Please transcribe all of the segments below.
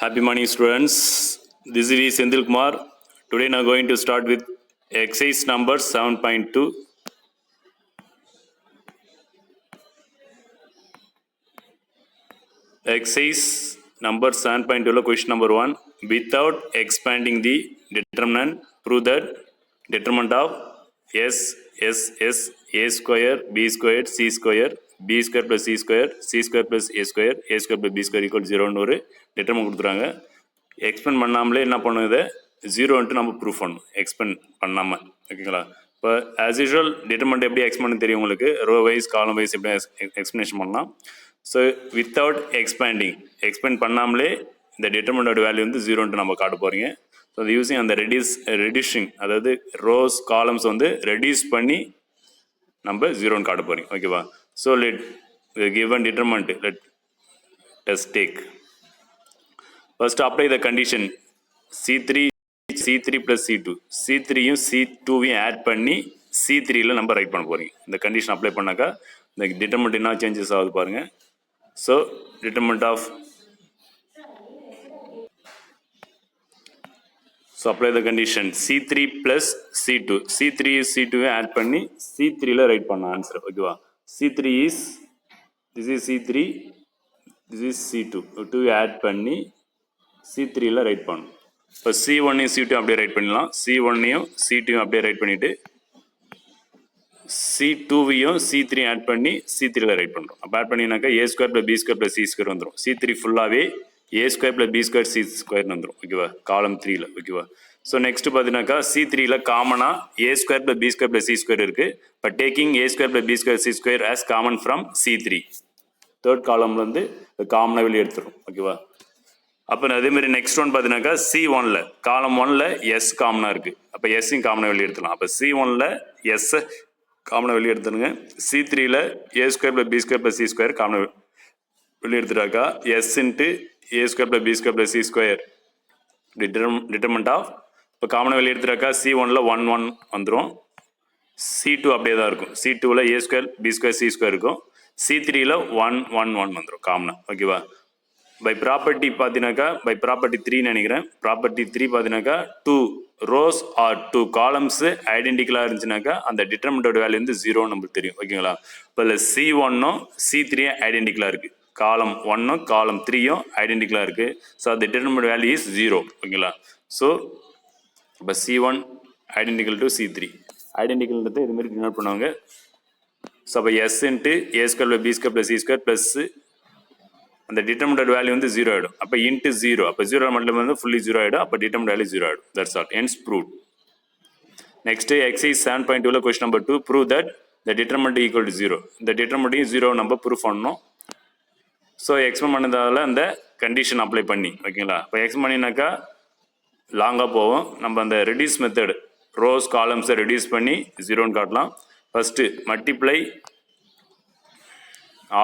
Happy morning, students. This is V. Senthil Kumar. Today, I am going to start with exercise number 7.2. Exercise number 7.2, question number 1. Without expanding the determinant, prove that determinant of S, A square, B squared, C square, B square plus C square, C square plus A square plus B square equal 0 ஒரு determinant கொடுத்துறாங்க. Expand பண்ணாமலே என்ன பண்ணுது, ஜீரோன்ட்டு நம்ம proof பண்ணணும், expand பண்ணாமல். ஓகேங்களா? இப்போ ஆஸ் யூஷுவல் டிட்டர்மெண்ட் எப்படி எக்ஸ்பெண்ட் தெரியும் உங்களுக்கு, ரோ வைஸ் காலம் வைஸ் எப்படி எக்ஸ்பிளேஷன் பண்ணலாம். ஸோ வித்தவுட் எக்ஸ்பெண்ட் பண்ணாமலே இந்த டிட்டர்மெண்டோட வேல்யூ வந்து ஜீரோன்ட்டு நம்ம காட்ட போகிறீங்க. ஸோ அது யூஸிங் அந்த ரெடியூஷிங், அதாவது ரோஸ் காலம்ஸ் வந்து ரெடியூஸ் பண்ணி நம்ம ஜீரோன்னு காட்ட போகிறீங்க. ஓகேவா? So let given determinant let test take. First apply the condition C3 plus C2. C3யும் C2வையும் ஆட் பண்ணி C3ல நம்ம ரைட் பண்ண போகிறீங்க. இந்த கண்டிஷன் அப்ளை பண்ணாக்கா இந்த டிட்டர்மெண்ட் என்ன சேஞ்சஸ் ஆகுது பாருங்கள். So determinant of apply the condition C3 plus C2. C3 C2வையும் ஆட் பண்ணி C3ல ரைட் பண்ண ஆன்சர். ஓகேவா? C3 is this is C3, this is C2. 2 add பண்ணி C3ல ரைட் பண்ணணும். இப்போ C1ஐயும் C2 அப்படியே ரைட் பண்ணலாம். C1ஐயும் C2வையும் அப்படியே ரைட் பண்ணிவிட்டு C2வையும் C3 ஆட் பண்ணி C3ல ரைட் பண்ணுறோம். அப்போ ஆட் பண்ணினாக்கா A square plus B square plus C square வந்துடும். C3 ஃபுல்லாகவே A square plus B square C ஸ்கொயர்னு வந்துடும். ஓகேவா? காலம் 3ல. ஓகேவா? ஸோ நெக்ஸ்ட் பார்த்தீங்கன்னாக்கா C3ல காமனாக A square plus B square plus C square இருக்குது. இப்போ taking A square plus B square C square as common from C3. Third காலம்ல வந்து காமனாக வெளியே எடுத்துரும். ஓகேவா? அப்போ அதேமாதிரி நெக்ஸ்ட் ஒன் பார்த்தீங்கன்னாக்கா C1ல காலம் 1ல S காமனாக இருக்குது. அப்போ எஸ்ஸையும் காமனாக வெளியே எடுத்துலாம். அப்போ C1ல எஸ்ஸை காமனாக வெளியே எடுத்துருங்க. C3ல A square plus B square plus C square காமனாக வெளியே எடுத்துட்டாக்கா S into A square plus B square plus C square determinant of. இப்போ காமனாக வெளியே எடுத்துட்டாக்கா C1ல 1 1 வந்துடும். C2 அப்படியே தான் இருக்கும். C2ல A square B square C square இருக்கும். C3ல 1 1 1 வந்துடும் காமனாக. ஓகேவா? பை ப்ராப்பர்ட்டி பார்த்தீங்கன்னாக்கா பை ப்ராப்பர்ட்டி 3 நினைக்கிறேன். ப்ராப்பர்ட்டி 3 பார்த்தீங்கன்னாக்கா 2 ரோஸ் ஆர் 2 காலம்ஸு ஐடென்டிக்கலாக இருந்துச்சுனாக்கா அந்த டிட்டர்மெண்டோட வேல்யூ வந்து 0 நம்மளுக்கு தெரியும். ஓகேங்களா? இப்போ இல்லை C1ம் C3யும் ஐடென்டிக்கலாக இருக்குது. காலம் 1ம் காலம் 3யும் ஐடென்டிக்கலாக இருக்குது. ஸோ அந்த டிட்டர்மெண்ட் வேல்யூ இஸ் 0. ஓகேங்களா? ஸோ இப்போ C1 ஐடென்டிக்கல் டு C3 ஐடென்டிக்கல்ன்றது இதுமாரி டினோட் பண்ணுவாங்க. ஸோ அப்போ S into A square plus B square plus C square plus அந்த டிட்டர்மெண்ட் வேல்யூ வந்து 0 ஆகிடும். அப்போ இன்ட்டு 0, அப்போ 0 மட்டும் வந்து ஃபுல்லி 0 ஆகிடும். அப்போ டிட்டர்மெண்ட் வேல்யூ 0 ஆகிடும். That's all. Hence proved. Next exercise 7.2ல question number 2. Prove that the determinant equal to 0. இந்த டிட்டர்மெண்ட்டையும் 0 நம்ம ப்ரூவ் பண்ணணும். ஸோ எக்ஸ்பெண்ட் பண்ணதால அந்த கண்டிஷன் அப்ளை பண்ணி. ஓகேங்களா? இப்போ எக்ஸ்பெண்ட் பண்ணினாக்கா லாங்காக போவோம். நம்ம அந்த ரெடியூஸ் மெத்தட் ரோஸ் காலம்ஸை ரெடியூஸ் பண்ணி 0ன்னு காட்டலாம். First multiply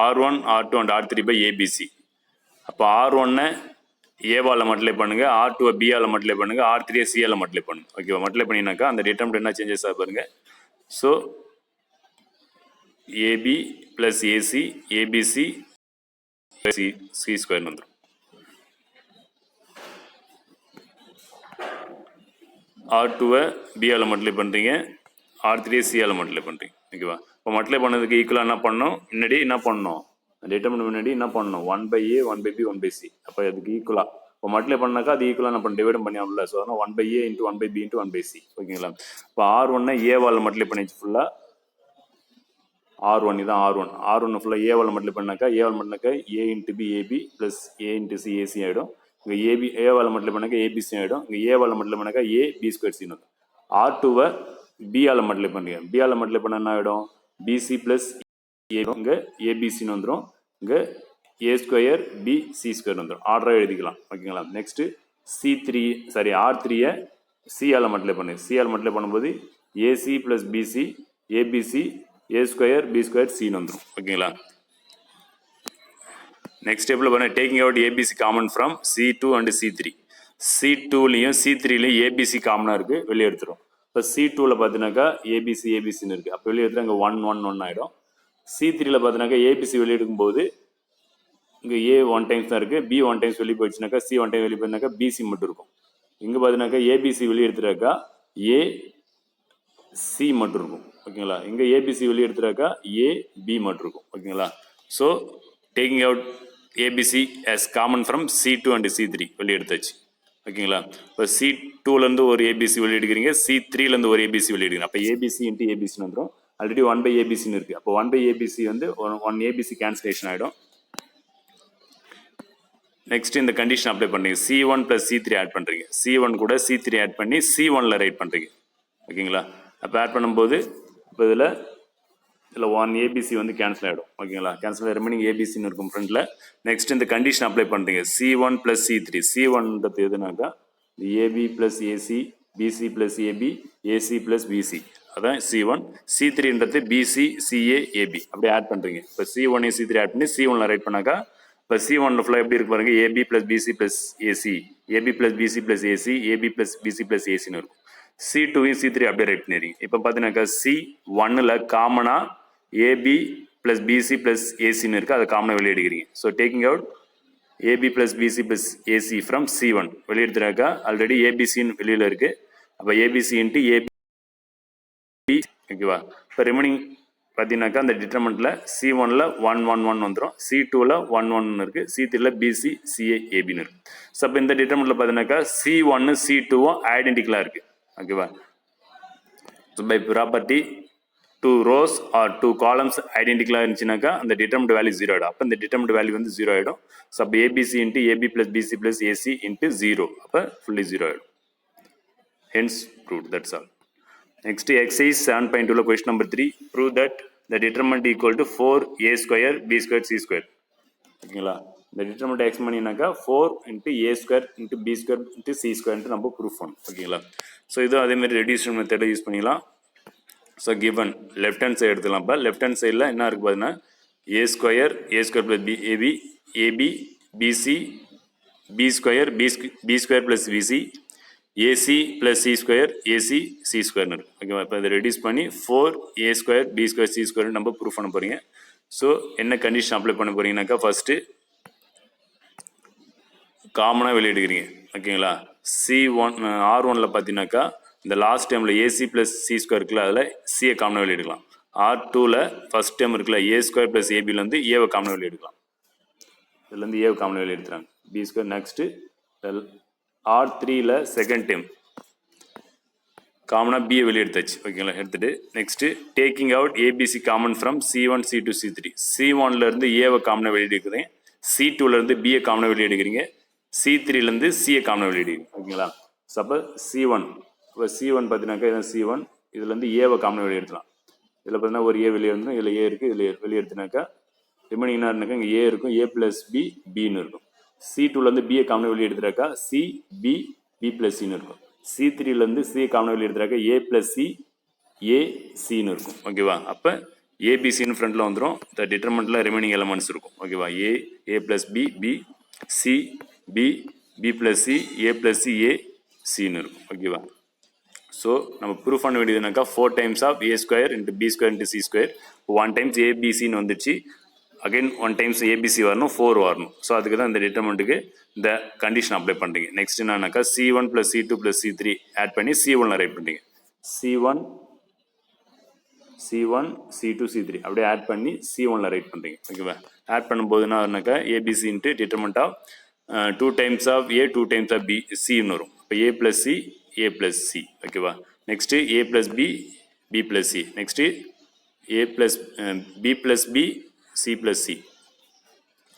R1 R2 and R3 by ABC. அப்போ R1 ஏவால் மல்டிப்ளை பண்ணுங்கள், R2 பிஆல் மல்டிப்ளை பண்ணுங்கள், R3 சிஆல் மல்டிப்ளை பண்ணுங்கள். ஓகேவா? மல்டிப்ளை பண்ணினாக்கா அந்த டிட்டர்மெண்ட் என்ன சேஞ்சஸ் ஆக பாருங்க. So AB plus AC ABC C ஸ்கொயர்னு வந்துடும். R2 பிஆல் மல்டிப்ளை பண்ணுறீங்க, R3 சிஆல் மல்டிப்ளை பண்ணுறீங்க. ஓகேவா? இப்போ மல்டிப்ளை பண்ணதுக்கு ஈக்குவலாக என்ன பண்ணணும், முன்னாடி என்ன பண்ணணும், டிட்டர்மெண்ட் முன்னாடி என்ன பண்ணணும், 1/A 1/B 1/C. அப்போ அதுக்கு ஈக்குவலாக இப்போ மல்டிப்ளை பண்ணாக்கா அது ஈக்குவலாக என்ன பண்ண டிவைட் பண்ணி ஆகல. ஸோ அதனால் 1/A into 1/B into 1/C. ஓகேங்களா? இப்போ R1 ஏவால் மல்டிப்ளை பண்ணிச்சு ஃபுல்லாக R1 இதான் R1 ஃபுல்லாக ஏவால் மல்டிப்ளை பண்ணாக்கா ஏவால் பண்ணாக்கா A into B AB plus A into C AC ஆகிடும். இங்கே ஏவால் மல்டிப்ளை பண்ணாக்கா ABC ஆகிடும். இங்கே ஏவால் மல்டிப்ளை பண்ணாக்கா A B ஸ்கொயர் சின்னு. R2 பிஆல் மல்டிப்ளை பண்ணுறீங்க. பிஆல் மல்டிப்ளை பண்ண என்ன ஆகிடும், BC ப்ளஸ் A. இங்கே ABCன்னு வந்துடும். இங்கே A square B C square வந்துடும். ஆர்டராக எழுதிக்கலாம். ஓகேங்களா? நெக்ஸ்ட்டு R3 சிஆல் மல்டிப்ளை பண்ணு. சிஆல் மல்டிப்ளை பண்ணும்போது AC plus BC ABC A square B square சின்னு வந்துடும். ஓகேங்களா? நெக்ஸ்ட் ஸ்டெப்பில் பண்ண taking out ABC common from C2 and C3. C2லையும் C3லையும் ABC காமனாக இருக்குது, வெளியே எடுத்துரும். இப்போ C2ல பார்த்தீங்கன்னாக்கா ABCன்னு இருக்குது. அப்போ வெளியே எடுத்துகிட்டு அங்கே 1 1 1 ஆகிடும். C3ல பார்த்தீங்கன்னாக்கா ABC வெளியே எடுக்கும்போது இங்கே ஏ 1 டைம்ஸ் தான் இருக்குது, பி 1 டைம்ஸ் வெளியே போயிடுச்சுனாக்கா, சி 1 டைம் வெளியே போயிருந்தாக்கா பிசி மட்டும் இருக்கும். இங்கே பார்த்தீங்கன்னாக்கா ஏபிசி வெளியே எடுத்துட்டாக்கா ஏ சி மட்டும் இருக்கும். ஓகேங்களா, இங்கே ஏபிசி வெளியே எடுத்துட்டாக்கா ஏபி மட்டும் இருக்கும். ஓகேங்களா, so taking out ABC as common from C2 and C3 வெளியே எடுத்தாச்சு. ஓகேங்களா, இப்போ C2லேருந்து ஒரு ஏபிசி வெளியே எடுக்கிறீங்க, C3லேருந்து ஒரு ஏபிசி வெளியே எடுக்கிறீங்க. அப்போ ஏபிசி இன்ட்டு ஏபிசின்னு வந்துடும். ஆல்ரெடி 1/ABC இருக்குது. அப்போ 1/ABC வந்து 1 ஏபிசி கேன்சலேஷன் ஆகிடும். நெக்ஸ்ட் இந்த கண்டிஷன் அப்ளை பண்ணுறீங்க, C1 + C3 ஆட் பண்ணுறீங்க, C1 கூட C3 ஆட் பண்ணி C1ல் ரைட் பண்ணுறீங்க. ஓகேங்களா, அப்போ ஆட் பண்ணும்போது இப்போ இதில் 1 ஏபிசி வந்து கேன்சல் ஆகிடும். ஓகேங்களா, கேன்சல் ரிமைனிங் ஏபிசின்னு இருக்கும் ஃப்ரெண்டில். நெக்ஸ்ட் இந்த கண்டிஷன் அப்ளை பண்ணுறீங்க, C1 + C3. C1ன்றது எதுனாக்கா AB + AC, BC + AB, AC + BC, அதான் C1. C3ன்றது பிசி, சிஏ, ஏபி அப்படியே ஆட் பண்ணுறீங்க. இப்போ C1 C3 ஆட் பண்ணி C1ல் ரைட் பண்ணாக்கா இப்போ C1 ஃபுல்லாக எப்படி இருக்கு பாருங்க, AB + BC + AC, AB + BC + AC, AB + BC + ஏசின்னு இருக்கும். C2 C3 அப்படியே ரைட் பண்ணிடுறீங்க. இப்போ பார்த்தீங்கன்னாக்கா C1ல் காமனாக ஏபி + பிசி + ஏசின்னு இருக்குது, அதை காமனாக வெளியே எடுக்கிறீங்க. So taking out AB + BC + AC from C1 வெளியே எடுத்துனாக்கா ஆல்ரெடி ஏபிசின்னு வெளியில் இருக்குது. அப்போ ஏபிசி இன்ட்டு ஏபி. ஓகேவா, இப்போ ரிமைனிங் பார்த்தீங்கன்னாக்கா அந்த டிட்டர்மெண்ட்டில் C1ல் 1 1 1 வந்துடும், C2ல் 1 1 இருக்குது, C3ல் பிசி, சிஏ, ஏபின்னு இருக்குது. ஸோ அப்போ இந்த டிட்டர்மெண்ட்டில் பார்த்தீங்கன்னாக்கா C1 C2வும் ஐடென்டிக்கலாக இருக்குது. ஓகேவா, so by property 2 rows are 2 columns ஐடென்டிக்கலாக இருந்துச்சுனாக்கா அந்த டிட்டர்மெண்ட் வேல்யூ 0 ஆகிடும். அப்போ இந்த டிட்டர்மெண்ட் வேல்யூ வந்து 0 ஆகிடும். ஸோ அப்போ ABC into AB + BC + AC into 0, அப்போ ஃபுல்லி 0 ஆகிடும். Hence proved, that's all. Next exercise 7.2 question number 3, prove that the determinant equal to 4a square b square c square. ஓகேங்களா, இந்த determinant X பண்ணினாக்கா 4 × a square × b square × c square நம்ம proof பண்ணணும். ஓகேங்களா, so இதுவும் அதேமாதிரி reduction மெத்தடை use பண்ணிக்கலாம். So given left hand side எடுத்துக்கலாம். இப்போ லெஃப்ட் ஹேண்ட் சைடில் என்ன இருக்குது பார்த்தீங்கன்னா a square + b ab, ab bc, b square b square + bc, AC + C square, AC C ஸ்கொயர்னு இருக்குது. ஓகேவா, இப்போ இதை ரெடியூஸ் பண்ணி 4a square b square c square நம்ம ப்ரூஃப் பண்ண போகிறீங்க. ஸோ என்ன கண்டிஷன் அப்ளை பண்ண போகிறீங்கன்னாக்கா ஃபஸ்ட்டு காமனாக வெளியிடுக்கிறீங்க. ஓகேங்களா, R1ல் பார்த்தீங்கன்னாக்கா இந்த லாஸ்ட் டைமில் ஏசி + சி ஸ்கொயர் இருக்குல்ல, அதில் சியை காமனாக வெளியிடலாம். R2ல் ஃபஸ்ட் டைம் இருக்குல்ல a² + ஏபிலேருந்து ஏவை காமனாக வெளியிடலாம். இதுலேருந்து ஏவை காமனாக வெளியெடுத்துறாங்க, b². நெக்ஸ்ட்டு R3ல் செகண்ட் டைம் காமனாக பிஏ வெளியே எடுத்தாச்சு. ஓகேங்களா, எடுத்துகிட்டு next taking out ABC common from C1 C2 C3. C1லேருந்து ஏவை காமனாக வெளியெடுக்கிறீங்க, C2லேருந்து பிஏ காமனாக வெளியே எடுக்கிறீங்க, C3லேருந்து சிஏ காமனாக வெளியே எடுக்கிறீங்க. ஓகேங்களா, சப்போ C1 இப்போ C1 பார்த்தீங்கன்னாக்கா இதான் C1, இதுலேருந்து ஏவை காமனாக வெளியே எடுத்துலாம். இதில் பார்த்தீங்கன்னா ஒரு ஏ வெளியே எடுத்துடும், இதில் ஏ இருக்குது, இதில் வெளியே எடுத்துனாக்கா ரிமைனிங் என்ன இருந்தாக்கா இங்கே ஏ இருக்கும், a + b பின்னு இருக்கும். C2லேருந்து பிஏ காமனாக வெளியே எடுத்துட்டாக்கா சி பி பி + சின்னு இருக்கும். C3லேருந்து சிஏ காமனாக வெளியே எடுத்துட்டாக்கா ஏ + சி ஏ சின்னு இருக்கும். ஓகேவா, அப்போ ஏபிசின்னு ஃப்ரண்ட்டில் வந்துடும். இந்த டிட்டர்மெண்ட்டில் ரிமைனிங் எலமெண்ட்ஸ் இருக்கும். ஓகேவா, A + B B, C B B + C A + C A சின்னு இருக்கும். ஓகேவா, ஸோ நம்ம ப்ரூஃப் பண்ண வேண்டியதுனாக்கா 4 times of a square × b square × c square, 1 times ஏபிசின்னு வந்துச்சு, அகைன் 1 times ஏபிசி வரணும், 4 வரணும். ஸோ அதுக்கு தான் இந்த டிட்டர்மெண்ட்டுக்கு இந்த கண்டிஷன் அப்ளை பண்ணுறீங்க. நெக்ஸ்ட் என்னன்னாக்கா C1 + C2 + C3 ஆட் பண்ணி C1ல் ரைட் பண்ணுறீங்க. C1 C2 C3 அப்படியே ஆட் பண்ணி C1ல் ரைட் பண்ணுறீங்க. ஓகேவா, ஆட் பண்ணும்போது என்னன்னாக்கா ABC into determinant of 2 times of a 2 times of b சின்னு வரும். இப்போ a + c a + c. ஓகேவா, next a + b b + c, next a + b + b c + c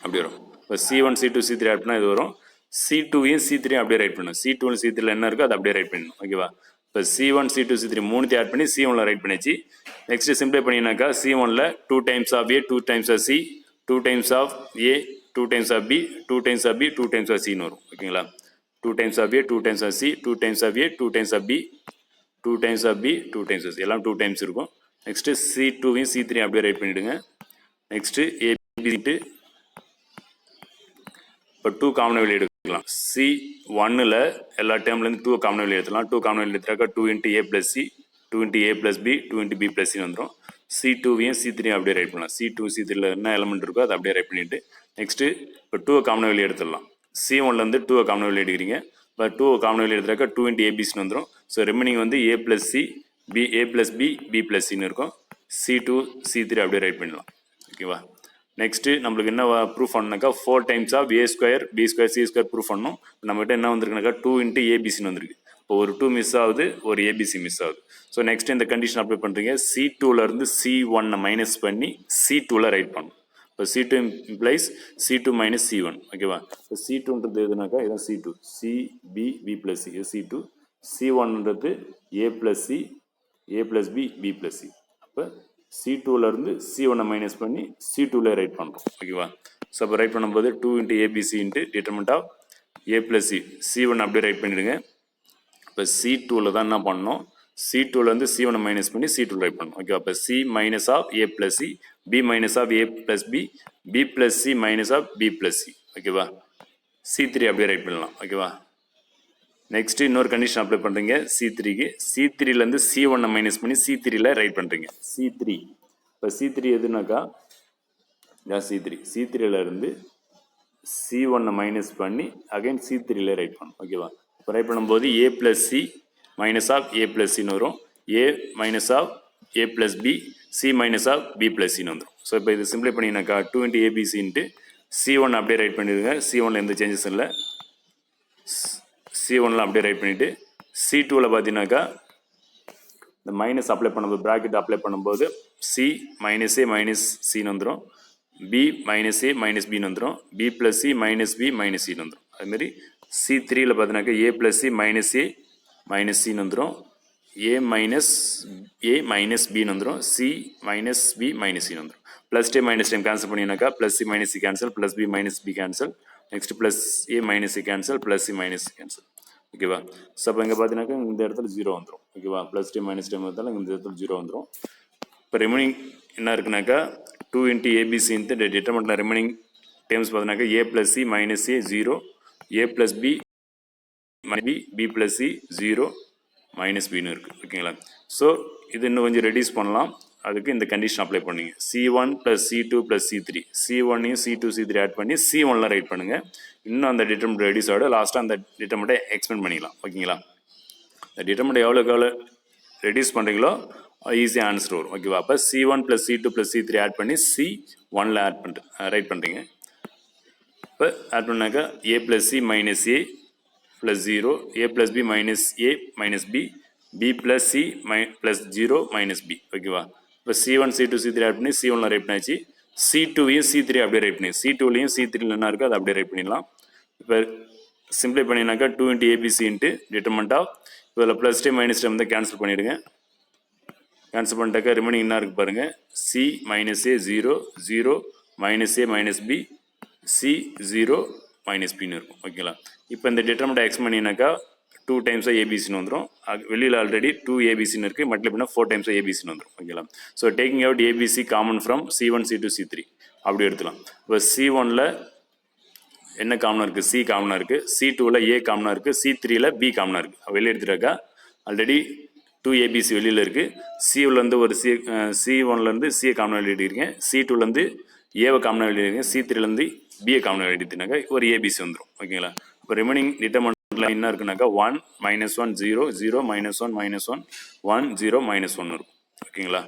அப்படி வரும். இப்போ C1 C2 C3 ஆட் பண்ணால் இது வரும். C2யும் C3யும் அப்படியே ரைட் பண்ணணும். C2 C3ல என்ன இருக்கோ அதை அப்படியே ரைட் பண்ணணும். ஓகேவா, இப்போ C1 C2 C3 மூணுத்தையும் ஆட் பண்ணி C1ல் ரைட் பண்ணிச்சு. நெக்ஸ்ட்டு சிம்பிளை பண்ணினாக்கா C1ல் 2 times of a 2 times of c 2 times of a 2 times of b 2 times of b 2 times of cன்னு வரும். ஓகேங்களா, 2 times of a 2 times of c 2 times of a 2 times of b 2 times of b 2 times of c எல்லாம் 2 times இருக்கும். Next C2யும் C3யும் அப்படியே right பண்ணிவிடுங்க. Next ஏபிசிட்டு இப்போ 2 காமனாக வெளியே எடுக்கலாம். C1ல் எல்லா டேர்ம்லேருந்து 2 காமனாக வெளியே எடுத்துலாம். 2 காமனாக வெளியே எடுத்துட்டாக்கா 2 × a + c 2 × a + b 2 × b + c வந்துடும். C2வையும் C3 அப்படியே ரைட் பண்ணலாம். C2 C3ல என்ன எலமெண்ட் இருக்கோ அதை அப்படியே ரைட் பண்ணிட்டு நெக்ஸ்ட்டு இப்போ 2 காமன் வெளியே எடுத்துடலாம். C1லேருந்து 2 காமன் வெளியே எடுக்கிறீங்க. இப்போ 2 காமன் வெளியே எடுத்துறாக்கா 2 இன்ட்டு ஏபிசின்னு வந்துடும். ஸோ ரிமைனிங் வந்து A + C B A + B B + Cன்னு இருக்கும். C2 C3 அப்படியே ரைட் பண்ணலாம். ஓகேவா? நெக்ஸ்ட்டு நம்மளுக்கு என்ன ப்ரூஃப் பண்ணாக்கா 4 times of A² B² C² proof பண்ணணும். நம்மகிட்ட என்ன வந்திருக்குனாக்கா 2 இன்ட்டு ஏபிசின்னு வந்திருக்கு. இப்போ ஒரு 2 மிஸ் ஆகுது, ஒரு ஏபிசி மிஸ் ஆகுது. ஸோ நெக்ஸ்ட் இந்த கண்டிஷன் அப்ளை பண்ணுறீங்க. C2லேருந்து C1 மைனஸ் பண்ணி C2ல ரைட் பண்ணணும். இப்போ C2 implies C2 minus C1. ஓகேவா? இப்போ C2ன்றது எதுனாக்கா இதான் C2 CB B + C C2. C1ன்றது A + C A + B B + C. அப்போ C2லேருந்து C1 மைனஸ் பண்ணி C2ல ரைட் பண்ணுறோம். ஓகேவா? ஸோ அப்போ ரைட் பண்ணும்போது 2 into ABC into determinant of A + C C1 அப்படியே ரைட் பண்ணிடுங்க. இப்போ C2ல தான் என்ன பண்ணணும், C2லேருந்து C1 மைனஸ் பண்ணி C2 ரைட் பண்ணணும். ஓகேவா? இப்போ C minus of A + C B minus of A + B B + C minus of B + C. ஓகேவா? C3 அப்படியே ரைட் பண்ணலாம். ஓகேவா? நெக்ஸ்ட் இன்னொரு கண்டிஷன் அப்ளை பண்ணுறீங்க C3க்கு. C3லேருந்து C1 மைனஸ் பண்ணி C3ல ரைட் பண்ணுறீங்க. C3 இப்போ C3 எதுனாக்கா இதான் C3. C3லேருந்து C1 மைனஸ் பண்ணி அகைன் C3ல ரைட் பண்ணணும். ஓகேவா? இப்போ ரைட் பண்ணும்போது A + C minus of A + Cன்னு வரும். A minus of A + B C minus of B + Cன்னு வந்துடும். ஸோ இப்போ இது சிம்பிளை பண்ணிங்கனாக்கா 2 இன்ட்டு ஏபிசி இன்ட்டு C1 அப்படியே ரைட் பண்ணிடுங்க. C1ல எந்த சேஞ்சஸ் இல்லை. C1ல அப்படியே ரைட் பண்ணிவிட்டு C2ல பார்த்தீங்கன்னாக்கா இந்த மைனஸ் அப்ளை பண்ணும்போது ப்ராக்கெட் அப்ளை பண்ணும்போது C மைனஸ் A மைனஸ் Cன்னு வந்துடும். B மைனஸ் A மைனஸ் Bன்னு வந்துடும். B + C minus B minus Cன்னு வந்துடும். அதுமாரி C3ல பார்த்தீங்கன்னாக்கா A + C minus A minus Cன்னு வந்துடும். A மைனஸ் Bன்னு வந்துடும். C மைனஸ் B மைனஸ் Cன்னு வந்துடும். Plus day minus time cancel பண்ணினாக்கா plus C minus C cancel, plus B minus B cancel, next plus A minus C cancel, plus C minus C cancel. ஓகேவா? So அப்போ இங்கே பார்த்தீங்கன்னாக்கா இந்த இடத்துல 0 வந்துடும். ஓகேவா? ப்ளஸ் டே மைனஸ் டைம் வந்தாலும் இந்த இடத்துல 0 வந்துடும். இப்போ ரிமைனிங் என்ன இருக்குனாக்கா 2 இன்ட்டு ஏபிசி இன்ட்டு டிட்டர்மெண்ட்டில் ரிமைனிங் டேர்ம்ஸ் பார்த்தீங்கன்னாக்கா A + C minus A 0 A + B B + C 0 minus பின்னு இருக்குது. ஓகேங்களா? ஸோ இது இன்னும் கொஞ்சம் ரெடியூஸ் பண்ணலாம். அதுக்கு இந்த கண்டிஷன் அப்ளை பண்ணுங்க. C1 + C2 + C3 C1ஐயும் C2 C3 add பண்ணி C1ல ரைட் பண்ணுங்கள். இன்னும் அந்த டிட்டர்மெண்ட் ரெடியூஸ் ஆகிடும். லாஸ்ட்டாக அந்த டிட்டர்மெண்ட்டை எக்ஸ்பெண்ட் பண்ணிக்கலாம். ஓகேங்களா? இந்த டிட்டர்மெண்ட் எவ்வளோக்கு எவ்வளோ ரெடியூஸ் பண்ணுறீங்களோ ஈஸியாக ஆன்சர் வரும். ஓகேவா? அப்போ C1 + C2 + C3 ஆட் பண்ணி C1ல ரைட் பண்ணுறீங்க. இப்போ ஆட் பண்ணாக்கா A + C minus A + 0 A + B minus A minus B B + C + 0 minus B. ஓகேவா? இப்போ C1 C2 C3 ஆட் பண்ணி C1ல ரைட் பண்ணியாச்சு. C2வையும் C3 அப்படியே ரைட் பண்ணி C2லையும் C3ல என்ன இருக்குது அதை அப்படியே ரைட் பண்ணிடலாம். இப்போ சிம்பிளை பண்ணினாக்கா 2 into ABC into determinant of இதில் ப்ளஸ் டே மைனஸ் டைம் வந்து கேன்சல் பண்ணிவிடுங்க. கேன்சல் பண்ணிட்டாக்கா ரிமைனிங் என்ன இருக்குது பாருங்கள். C minus A 0 0 minus A minus B C 0 minus பின்னு இருக்கும். ஓகேங்களா? இப்போ இந்த டிட்டர்மெண்ட்டை எக்ஸ் பண்ணினாக்கா 2 டைம்ஸாக ஏபிசின்னு வந்துடும். வெளியில் ஆல்ரெடி 2 ஏபிசின்னு இருக்குது. மல்டிப்ளை பண்ணால் 4 டைம்ஸாக ஏபிசின்னு வந்துடும். ஓகேங்களா? So taking out ABC common from C1 C2 C3 அப்படி எடுத்துக்கலாம். இப்போ C1ல என்ன காமனாக இருக்குது? C காமனாக இருக்குது. C2ல A காமனாக இருக்குது. C3ல B காமனாக இருக்குது. வெளியே எடுத்துட்டாக்கா ஆல்ரெடி 2 ஏபிசி வெளியில் இருக்குது. C1லேருந்து ஒரு C1லேருந்து C காமனாக எழுதிருக்கீங்க. C2லேருந்து ஏவை காமனாக எழுதிருக்கீங்க. C3லேருந்து பிஏ காமனாக எழுதினாக்கா ஒரு ஏபிசி வந்துடும். ஓகேங்களா? இப்போ ரிமைனிங் டிட்டர்மெண்ட்ல என்ன இருக்குனாக்கா 1 -1 0 0 -1 -1 1 0 -1 இருக்கும். ஓகேங்களா?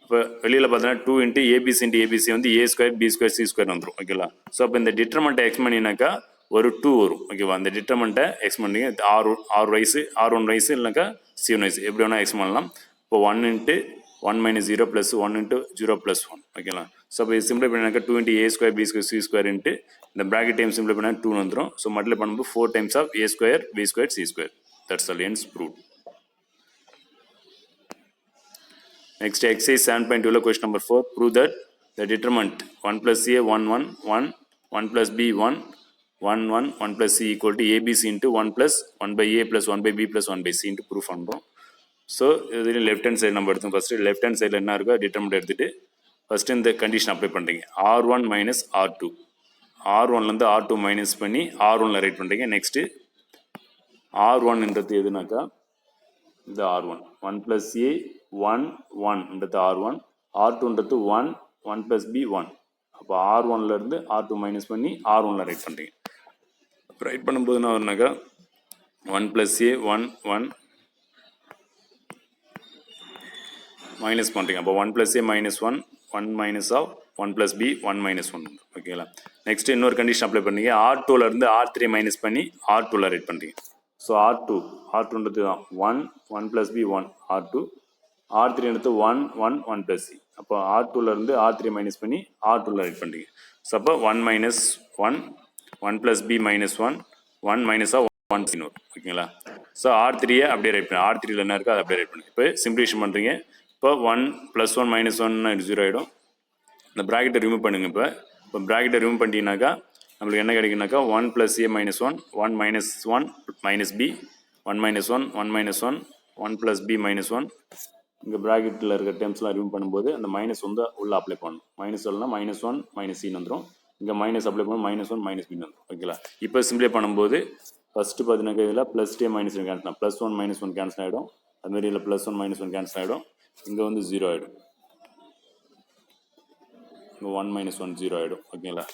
இப்போ வெளியில் பார்த்தீங்கன்னா 2 இன்ட்டு ஏபிசி இன்ட்டு ஏபிசி வந்து A² B² C² வந்துடும். ஓகேங்களா? ஸோ அப்போ இந்த டிட்டர்மெண்ட்டை எக்ஸ் பண்ணினாக்கா ஒரு 2 வரும். ஓகேவா? அந்த டிட்டர்மெண்ட்டை எக்ஸ் பண்ணிங்க ஆர் வைஸு R1 வைஸு இல்லைனாக்கா C1 வைஸ் எப்படி வேணால் எக்ஸ் பண்ணலாம். இப்போ 1 இன்ட்டு 1 - 0 + 1 இன்ட்டு 0 + 1. ஓகேங்களா? ஸோ அப்போ இது சிம்பிளை பண்ணினாக்கா 2 into A² B² C² into இந்த ப்ராக்கெட் டைம் சிம்பிளை பண்ணால் 2 வந்துடும். ஸோ மல்டிப்ளை பண்ணும்போது 4 times of A² B² C². That's all. Hence proved. Next exercise 7.2 question number 4. Prove that the determinant 1 + A 1 1 1 1 + B 1 1 1 1 + C equal to ABC into 1 + 1/A + 1/B + 1/C into proof பண்ணுறோம். So இதில் left hand side நம்ம எடுத்தோம். First left hand சைடில் என்ன இருக்கோ determinant எடுத்துகிட்டு first இந்த condition apply பண்ணுறீங்க. R1 - R2 R1லேருந்து R2 மைனஸ் பண்ணி R1ல ரைட் பண்ணுறீங்க. நெக்ஸ்ட்டு R1ன்றது எதுனாக்கா இந்த R1 1 plus A 1 1ன்றது R1 R2ன்றது 1 1 plus B 1 அப்போ R1ல இருந்து R2 மைனஸ் பண்ணி R1ல ரைட் பண்ணுறீங்க. ரைட் பண்ணும்போது என்ன வரும்னாக்கா 1 plus A 1 1 மைனஸ் பண்ணுறீங்க. அப்போ 1 plus A minus 1 1 minus of 1 plus B 1 minus 1 ஓகேங்களா. நெக்ஸ்ட் இன்னொரு கண்டிஷன் அப்ளை பண்ணீங்க. R2ல இருந்து R3 மைனஸ் பண்ணி R2ல ரைட் பண்ணுறீங்க. ஸோ R2ன்றது தான் 1 1 plus B 1 R2 R3ன்றது 1 1 1 plus C. அப்போ R2ல இருந்து R3 மைனஸ் பண்ணி R2ல ரைட் பண்ணுறீங்க. ஸோ அப்போ 1 minus 1 1 plus B minus 1 1 minus of 1 C வரும் ஓகேங்களா. ஸோ R3யை அப்படியே ரைட் பண்ணி R3ல என்ன இருக்கோ அதை அப்படியே ரைட் பண்ணுங்க. இப்போ சிம்பிளிஃபிகேஷன் பண்ணுறீங்க. இப்போ 1 + 1 - 1 0 ஆகிடும். இந்த ப்ராக்கெட்டை ரிமூவ் பண்ணுங்க. இப்போ ப்ராக்கெட்டை ரிமூவ் பண்ணிட்டீங்கன்னாக்கா நம்மளுக்கு என்ன கிடைக்குனாக்கா 1 + A - 1 1 - 1 - B 1 - 1 1 - 1 1 + B - 1 இங்கே ப்ராக்கெட்டில் இருக்க டேர்ம்ஸ்லாம் ரிமூவ் பண்ணும்போது அந்த மைனஸ் வந்து உள்ளே அப்ளை பண்ணணும். மைனஸ் சொல்லலாம் -1 - C வந்துடும். இங்கே மைனஸ் அப்ளை பண்ணணும் -1 - B வந்துடும் ஓகேங்களா. இப்போ சிம்பிளை பண்ணும்போது ஃபஸ்ட்டு பார்த்தீங்கன்னா இதில் +2 - கேன்சல் +1 - 1 கேன்சல் ஆகிடும். அதுமாரி இல்லை +1 - 1 கேன்சல் ஆகிடும். இங்கே வந்து 0 ஆகிடும். இங்கே 1 - 1 0 ஆகிடும் ஓகேங்களா.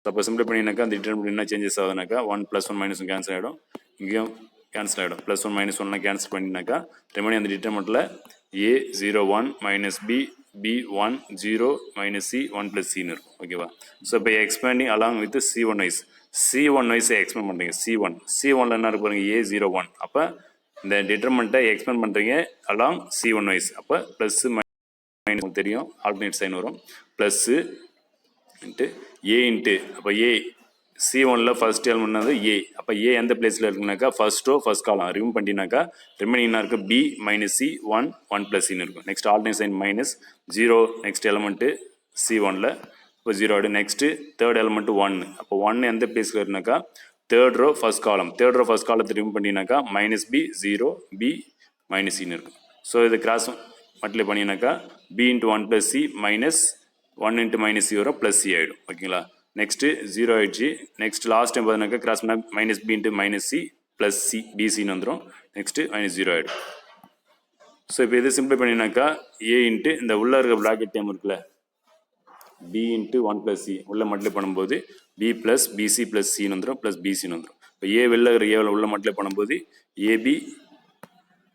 அப்போ சிம்பிளை பண்ணினாக்கா அந்த டிட்டர்மினன்ட் என்ன சேஞ்சஸ் ஆகுதுனாக்கா 1 + 1 - 1 கேன்சல் ஆகிடும். இங்கேயும் கேன்சல் ஆகிடும். +1 - 1 கேன்சல் பண்ணினாக்கா ரெமனி அந்த டிட்டர்மினன்ட்டில் A 0 1 - B B 1 0 - C 1 + C இருக்கும் ஓகேவா. ஸோ இப்போ expanding along with C1 wise C1 வைஸை எக்ஸ்பேண்ட் பண்ணுறீங்க. C1ல என்ன இருக்கு பாருங்க A 0 1 அப்போ இந்த டிட்டர்மெண்ட்டை எக்ஸ்பேண்ட் பண்ணுறீங்க அலாங் C1 வைஸ். அப்போ ப்ளஸ் மைனஸ் தெரியும் ஆல்டர்னேட் சைன் வரும். ப்ளஸ்ஸு இன்ட்டு ஏ இன்ட்டு அப்போ ஏ C1ல ஃபர்ஸ்ட் எலிமெண்ட் வந்து ஏ. அப்போ ஏ எந்த பிளேஸில் இருக்குனாக்கா first row first column remove பண்ணிட்டீங்கன்னாக்கா ரிமைனிங் என்ன இருக்குது B - C 1 1 + C இருக்கும். Next alternate sign -0 next element C1ல இப்போ 0 ஆகிடும். நெக்ஸ்ட்டு தேர்ட் எலிமெண்ட்டு 1 அப்போ 1 எந்த பிளேஸில் இருக்குனாக்கா தேர்ட் ரோ ஃபர்ஸ்ட் காலத்தை ரிமூவ் பண்ணினாக்கா -B 0 B - C இருக்கும். ஸோ இது cross multiply பண்ணினாக்கா B × 1 + C -1 × -C வரும் +C ஆகிடும் ஓகேங்களா. நெக்ஸ்ட்டு 0 ஆகிடுச்சு. நெக்ஸ்ட் லாஸ்ட் டைம் பார்த்தீங்கன்னாக்கா கிராஸ் பண்ணால் -B × -C +C BCன்னு வந்துடும். நெக்ஸ்ட்டு -0 ஆகிடும். ஸோ இப்போ இது சிம்பிளை பண்ணினாக்கா A இன்ட்டு இந்த உள்ளே இருக்க ப்ராக்கெட் டைம் இருக்குல்ல B × 1 + C உள்ளே மல்டிப்ளை பண்ணும்போது B + BC + Cன்னு வந்துடும் +BCன்னு வந்துடும். இப்போ A வெளில இருக்கிற ஏவில் உள்ள மல்டிப்ளை பண்ணும்போது AB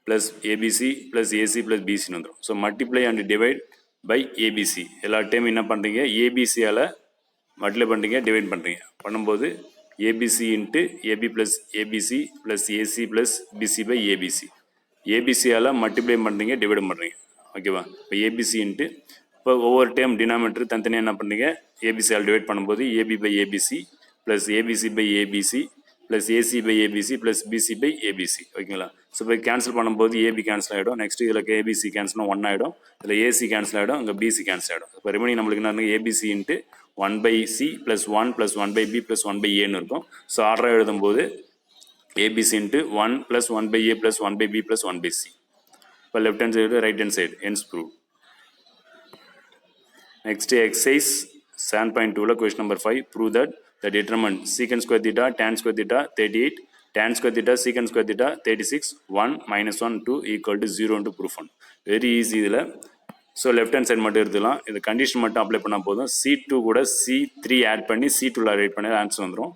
+ ABC + AC + BCன்னு வந்துடும். So multiply and divide by ABC எல்லா டைம் என்ன பண்ணுறீங்க ABCயால் மல்டிப்ளை பண்ணுறீங்க டிவைட் பண்ணுறீங்க. பண்ணும்போது ABC into AB + ABC + AC + BC by ABC ABCயால் மல்டிப்ளை பண்ணுறீங்க டிவைட் பண்ணுறீங்க ஓகேவா. இப்போ ABC இன்ட்டு இப்போ ஒவ்வொரு டைம் டினாமினேட்டர் தனித்தனியாக என்ன பண்ணுறீங்க ABCயால் டிவைட் பண்ணும்போது AB by ABC + ABC by ABC + AC by ABC + BC by ABC ஓகேங்களா. ஸோ இப்போ கேன்சல் பண்ணும்போது AB கேன்சல் ஆகிடும். நெக்ஸ்ட் இதில் ABC கேன்சல் 1 ஆகிடும். இதில் AC கேன்சல் ஆகிடும். இங்கே BC கேன்சல் ஆகிடும். இப்போ ரிமைனிங் நம்மளுக்கு என்ன ABC இன்ட்டு 1/C + 1 + 1/B + 1/Aன்னு இருக்கும். ஸோ ஆர்டராக எழுதும்போது ABC into 1 + 1/A + 1/B + 1/C. இப்போ left hand side right hand side hence prove. Next exercise 7.2 question number 5 prove that the determinant secant square theta tan square theta 38 tan square theta secant square theta 36 1 - 1 2 = 0 ன்ட்டு proof பண்ணணும். Very easy இதில். So left hand side மட்டும் எடுத்துக்கலாம். இந்த condition மட்டும் apply பண்ணால் போதும். C2 கூட C3 add பண்ணி C2ல ரைட் பண்ணி ஆன்சர் வந்துடும்.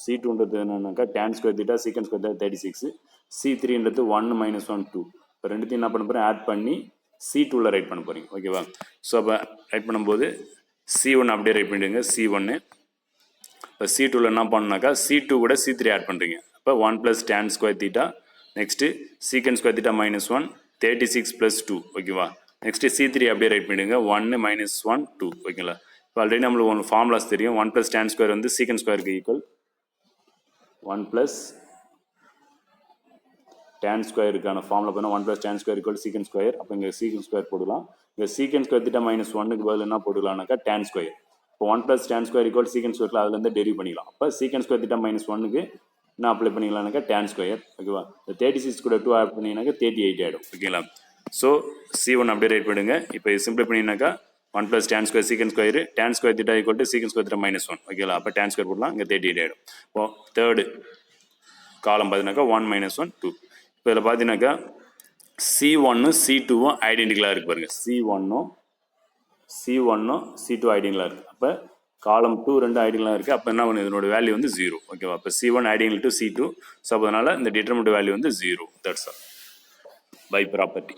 C2ன்றது என்னன்னாக்கா tan square theta secant square theta 36 C3ன்றது 1 - 1 2 இப்போ ரெண்டுத்தையும் என்ன பண்ண போகிறேன் ஆட் பண்ணி C2ல ரைட் பண்ண போகிறீங்க ஓகேவா. ஸோ அப்போ ரைட் பண்ணும்போது C1 அப்படியே ரைட் பண்ணிடுங்க C1. இப்போ C2ல என்ன பண்ணணுனாக்கா C2 கூட C3 ஆட் பண்ணுறீங்க. இப்போ 1 + tan square theta next secant square theta -1 36 + 2 ஓகேவா. நெக்ஸ்ட்டு C3 அப்படியே ரைட் பண்ணிடுங்க 1 - 1 2 ஓகேங்களா. இப்போ ஆல்ரெடி நம்மளுக்கு ஒன்று ஃபார்முலாஸ் தெரியும். 1 + tan square வந்து secant squareக்கு ஈக்குவல் 1 + tan squareக்கான ஃபார்முலா பார்த்தா 1 + tan square = secant square. அப்போ இங்கே secant square போடலாம். இங்கே secant square theta -1க்கு பதில் என்ன போட்டுக்கலாம்னாக்கா tan square. இப்போ 1 + tan square = secant square அதுலேருந்து டெரிவ் பண்ணிக்கலாம். அப்போ secant square theta -1க்கு என்ன அப்ளை பண்ணிக்கலாம்னாக்கா tan square ஓகேவா. இந்த 36 கூட 2 ஆட் பண்ணிங்கனாக்கா 38 ஆகிடும் ஓகேங்களா. ஸோ C1 அப்படியே ரைட் பண்ணுங்க. இப்போ simple பண்ணிங்கனாக்கா 1 + tan square secant square tan square theta = secant square theta -1 ஓகேங்களா. அப்போ tan square போடலாம். இங்கே 38 ஆகிடும். இப்போ தேர்டு காலம் பார்த்தீங்கன்னாக்கா 1 - 1 2 இப்போ இதில் பார்த்தீங்கன்னாக்கா C1 C2 ஐடென்டிக்கலாக இருக்குது பாருங்கள். C1 C2 ஐடியலாக இருக்குது. அப்போ காலம் 2 2 ஐடியலாக இருக்குது. அப்போ என்ன பண்ணுது, இதனோட வேல்யூ வந்து 0. ஓகேவா? அப்போ C1 ideal to C2. So அப்போ அதனால் இந்த டிட்டர்மினன்ட் வேல்யூ வந்து 0. That's all by property.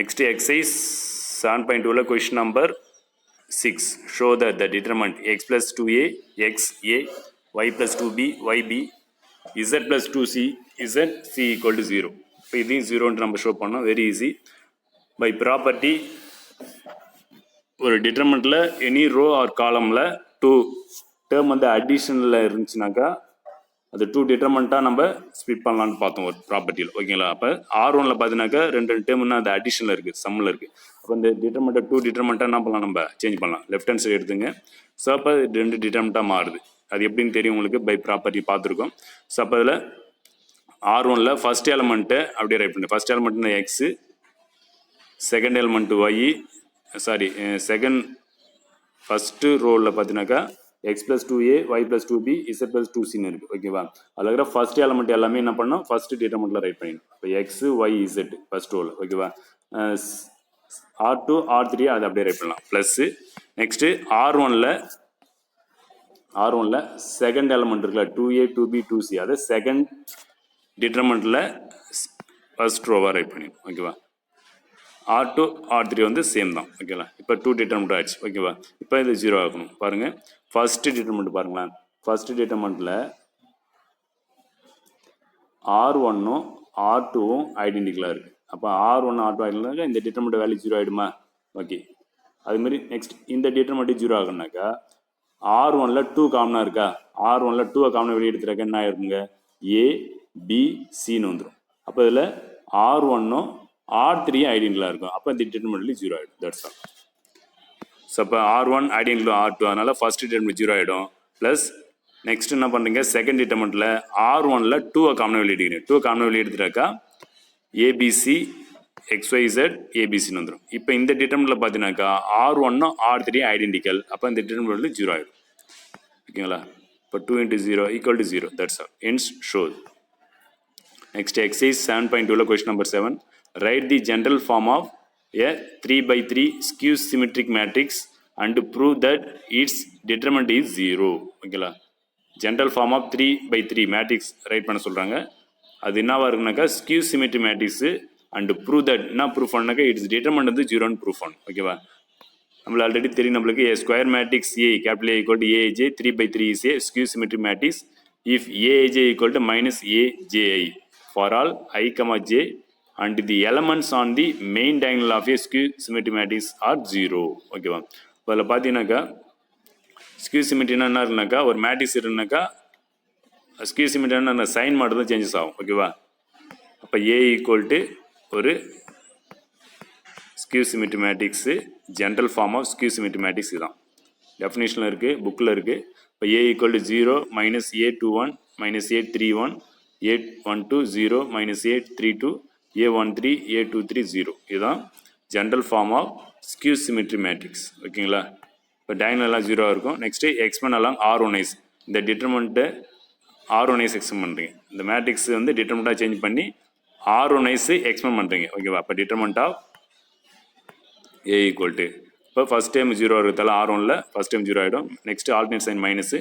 Next exercise 7.2ல question number 6. Show that the determinant x plus 2a xa y plus 2b yb z plus 2c z c equal to 0. இப்போ இதையும் 0ன்னு நம்ம show பண்ணோம். Very easy. By property, ஒரு டிட்டர்மெண்ட்டில் any row R காலமில் 2 term வந்து அடிஷனில் இருந்துச்சுனாக்கா அது 2 டிட்டர்மெண்ட்டாக நம்ம split பண்ணலான்னு பார்த்தோம் ஒரு ப்ராப்பர்ட்டியில். ஓகேங்களா? அப்போ R1ல் பார்த்தீங்கன்னாக்கா 2 டேர்ம்னா அது அடிஷனில் இருக்குது, சம்மில் இருக்குது. அப்போ இந்த டிட்டர்மெண்ட்டை 2 டிட்டர்மெண்ட்டாக என்ன பண்ணலாம், நம்ம சேஞ்ச் பண்ணலாம். லெஃப்ட் ஹேண்ட் சைடு எடுத்துங்க. ஸோ அப்போ 2 டிட்டர்மெண்ட்டாக மாறுது. அது எப்படின்னு தெரியும் உங்களுக்கு, பை ப்ராப்பர்ட்டி பார்த்துருக்கோம். ஸோ அப்போ அதில் R1ல் ஃபஸ்ட் எலமெண்ட்டு அப்படியே ரைட் பண்ணு. ஃபஸ்ட் எலமெண்ட்னா x, second element y, first ரோவில் பார்த்தீங்கன்னாக்கா x plus 2a y plus 2b z plus 2cன்னு இருக்குது. ஓகேவா? அதில் இருக்கிற ஃபஸ்ட் எலமெண்ட் எல்லாமே என்ன பண்ணோம், ஃபஸ்ட்டு டிட்டர்மெண்ட்டில் ரைட் பண்ணிடணும். இப்போ x y z first row. ஓகேவா? R2 R3 அதை அப்படியே ரைட் பண்ணலாம். ப்ளஸ்ஸு நெக்ஸ்ட்டு R1ல் செகண்ட் எலமெண்ட் இருக்குல்ல 2a 2b 2c, அதை செகண்ட் டிட்டர்மெண்ட்டில் ஃபஸ்ட் ரோவாக ரைட் பண்ணிடணும். ஓகேவா? R2 R3 வந்து சேம் தான். ஓகேவா? இப்போ 2 டிட்டர்மெண்ட் ஆச்சு. ஓகேவா? இப்போ இது 0 ஆகணும். பாருங்கள், ஃபஸ்ட்டு டிட்டர்மெண்ட் பாருங்களேன். ஃபஸ்ட்டு டிட்டர்மெண்ட்டில் R1ம் R2வும் ஐடென்டிக்கலாக இருக்குது. அப்போ R1 R2 ஐடென்டிக்கலாக இந்த டிட்டர்மெண்ட் வேல்யூ 0 ஆகிடுமா? ஓகே. அதுமாரி நெக்ஸ்ட் இந்த டிட்டர்மெண்ட் 0 ஆகணுனாக்கா R1ல் 2 காமனாக இருக்கா? R1ல் 2 காமனாக வெளியே எடுத்துறாக்க என்ன ஆயிருக்குங்க, A B Cன்னு வந்துடும். அப்போ இதில் R1ம் R3 ஐடென்டிக்கலாக இருக்கும். அப்போ இந்த டிட்டர்மினன்ட்லி 0 ஆகிடும். That's all. ஸோ அப்போ R1 ஐடென்டிக்கல் R2, அதனால் ஃபஸ்ட் டிட்டர்மினன்ட் 0 ஆகிடும். ப்ளஸ் நெக்ஸ்ட் என்ன பண்ணுறீங்க, செகண்ட் டிட்டர்மினன்ட்டில் R1ல் 2 காமனாக வெளியே எடுக்கிறீங்க. 2 காமனாக வெளியே எடுத்துட்டாக்கா ABC XYZ ABCன்னு வந்துடும். இப்போ இந்த டிட்டர்மினன்ட்டில் பார்த்தீங்கன்னாக்கா R1ம் R3 ஐடென்டிக்கல். அப்போ இந்த டிட்டர்மினன்ட்லி 0 ஆகிடும். ஓகேங்களா? இப்போ 2 × 0 = 0. That's all. Hence show. Next exercise 7.2ல question number 7. Write the general form of a 3x3 skew symmetric matrix and prove that its determinant is 0. ஓகேங்களா? General form of 3x3 matrix right பண்ண சொல்கிறாங்க. அது என்னவா இருக்குனாக்கா skew symmetry matrix and prove that என்ன proof பண்ணாக்கா it's determinant வந்து 0ன்னு ப்ரூஃப் பண்ணணும். ஓகேவா? நம்மளுக்கு ஆல்ரெடி தெரியும், நம்மளுக்கு a square matrix A capital A = AJ 3x3 is a skew symmetry matrix if AJ = -AJI for all I, j and the elements on the main diagonal of a skew symmetry matrix are 0. ஓகேவா? அதில் பார்த்தீங்கன்னாக்கா skew சிமெட்ரினா என்ன இருக்குனாக்கா, ஒரு matrix இருக்குனாக்கா skew சிமெட்ரினா sign மட்டும் தான் சேஞ்சஸ் ஆகும். ஓகேவா? அப்போ A = ஒரு skew symmetry matrix general form of skew symmetry matrix இதுதான். டெஃபினேஷனில் இருக்குது, புக்கில் இருக்குது. இப்போ A = 0 -A21 -A31 A12 0 -A32 A13 A23 0. இதுதான் general form of skew symmetry matrix. ஓகேங்களா? இப்போ டயகனலாம் 0 இருக்கும். Next expand along R1is. இந்த டிட்டர்மெண்ட்டை R1is எக்ஸ்பெண்ட் பண்ணுறீங்க. இந்த மேட்ரிக்ஸ் வந்து டிட்டர்மெண்ட்டாக சேஞ்ச் பண்ணி R1is எக்ஸ்பெண்ட் பண்ணுறீங்க. ஓகேவா? அப்போ டிட்டர்மெண்ட் ஆஃப் A = இப்போ ஃபஸ்ட் டைம் 0 இருக்கிறதால R1ல் ஃபஸ்ட் டைம் 0 ஆகிடும். Next alternate sign minus